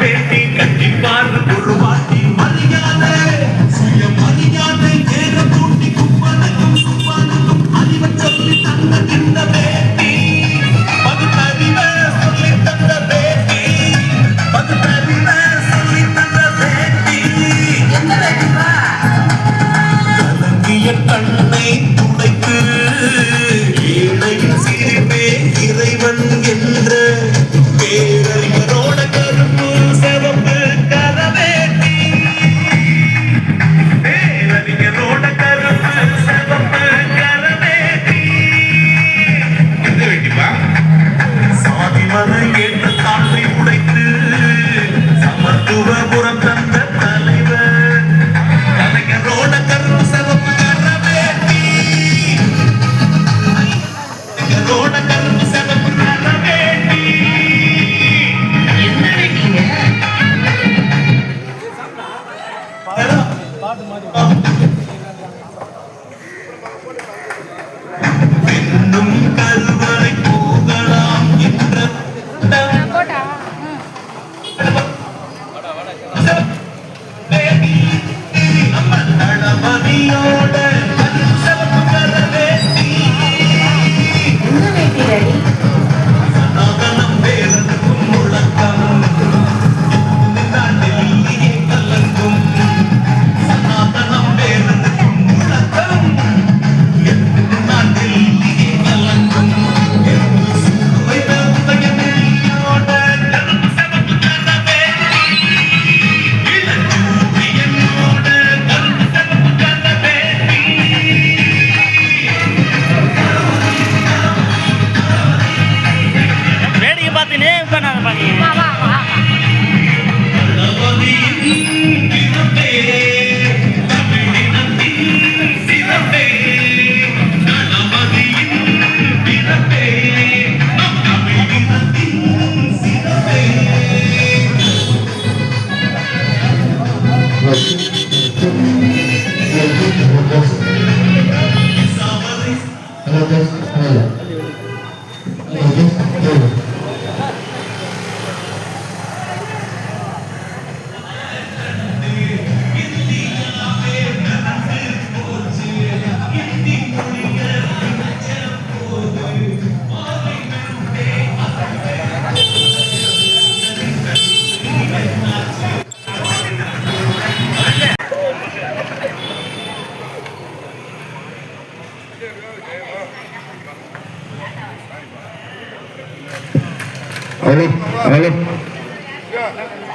வேட்டி கட்டிப்பார் உருவாட்டி மரியாதை சுய மரியாதை ஏற கூட்டி குப்பனுக்கும் குப்பனுக்கும் அறிவை சொல்லி தந்த இந்த வேட்டி பகுத்தறிவ சொல்லி தந்த வேட்டி பகுத்தறிவ சொல்லி தந்த வேட்டி கலங்கிய கண்ணை துடைத்து ஏழையின் சிரிப்பே இறைவன் என்ற பேரறிஞரோட கருப்பு சிவப்பு கரவேட்டி பேரறிஞரோட கருப்பு சிவப்பு கரவேட்டி எந்த வேட்டிப்பா சாதி மத ஏற்ற தாழ்வை உடைத்து சமத்துவபுரம் தந்த தலைவர் கலைஞரோட கருப்பு சிவப்பு கரவேட்டி கலைஞரோட கருப்பு சிவப்பு கரவேட்டி பெண்ணும் கருவறை போகலாம் என்ற நம்ம தளபதியோட சிவப்பு கரவேட்டி சனாதனம் வேறதுக்கும் முழக்கம் டெல்லியே கலங்கும் சனாதனம் வேறதுக்கும் முழக்கம் டெல்லியே கலங்கும் சுவை தந்தைய நெல்லியோட கருப்பு சிவப்பு கரவேட்டி இளஞ்சூரியனோட கருப்பு சிவப்பு கரவேட்டி வேடிக்கை பார்த்துனே உட்காந்து பண்ணி தளபதியின் பிறப்பே தமிழினத்தின் சிறப்பே தளபதியின் பிறப்பே நம் தமிழினத்தின் சிறப்பே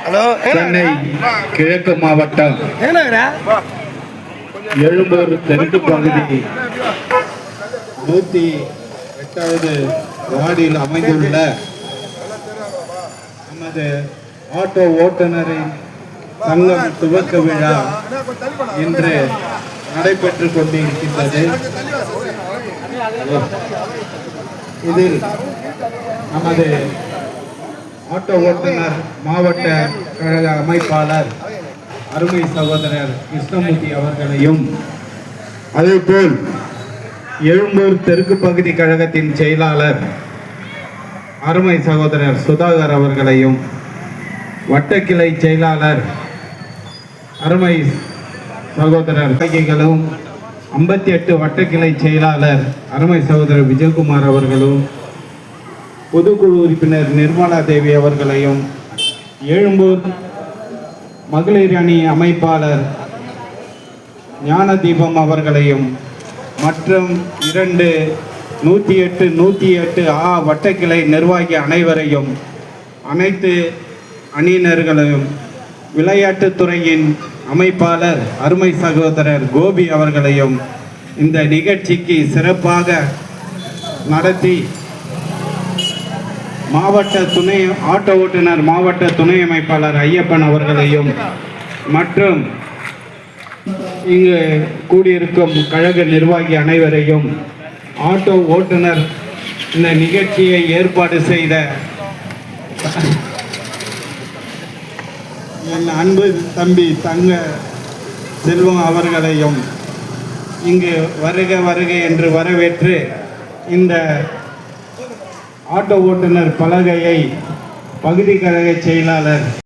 ஹலோ சென்னை கிழக்கு மாவட்டம் எழும்பூர் தெற்கு பகுதி 108வது வார்டில் அமைந்துள்ள நமது ஆட்டோ ஓட்டுநரின் சங்கம் துவக்க விழா இன்று நடைபெற்றுக் கொண்டிருக்கின்றது. இதில் நமது ஆட்டோ ஓட்டுநர் மாவட்ட கழக அமைப்பாளர் அருமை சகோதரர் கிருஷ்ணமூர்த்தி அவர்களையும், அதேபோல் எழும்பூர் தெற்கு பகுதி கழகத்தின் செயலாளர் அருமை சகோதரர் சுதாகர் அவர்களையும், வட்டக்கிளை செயலாளர் அருமை சகோதரர் கைகளும், 58 வட்டக்கிளை செயலாளர் அருமை சகோதரர் விஜயகுமார் அவர்களும், பொதுக்குழு உறுப்பினர் நிர்மலா தேவி அவர்களையும், எழும்பூர் மகளிர் அணி அமைப்பாளர் ஞான தீபம் அவர்களையும் மற்றும் 2 108 வட்டக்கிளை நிர்வாகி அனைவரையும், அனைத்து அணியினர்களையும், விளையாட்டுத்துறையின் அமைப்பாளர் அருமை சகோதரர் கோபி அவர்களையும் இந்த நிகழ்ச்சிக்கு சிறப்பாக நடத்தி மாவட்ட துணை ஆட்டோ ஓட்டுநர் மாவட்ட துணை அமைப்பாளர் ஐயப்பன் அவர்களையும் மற்றும் இங்கு கூடியிருக்கும் கழக நிர்வாகி அனைவரையும், ஆட்டோ ஓட்டுநர் இந்த நிகழ்ச்சியை ஏற்பாடு செய்த என் அன்பு தம்பி தங்க செல்வம் அவர்களையும் இங்கு வருக வருக என்று வரவேற்று இந்த ஆட்டோ ஓட்டுநர் பலகையை பகுதி கழக செயலாளர்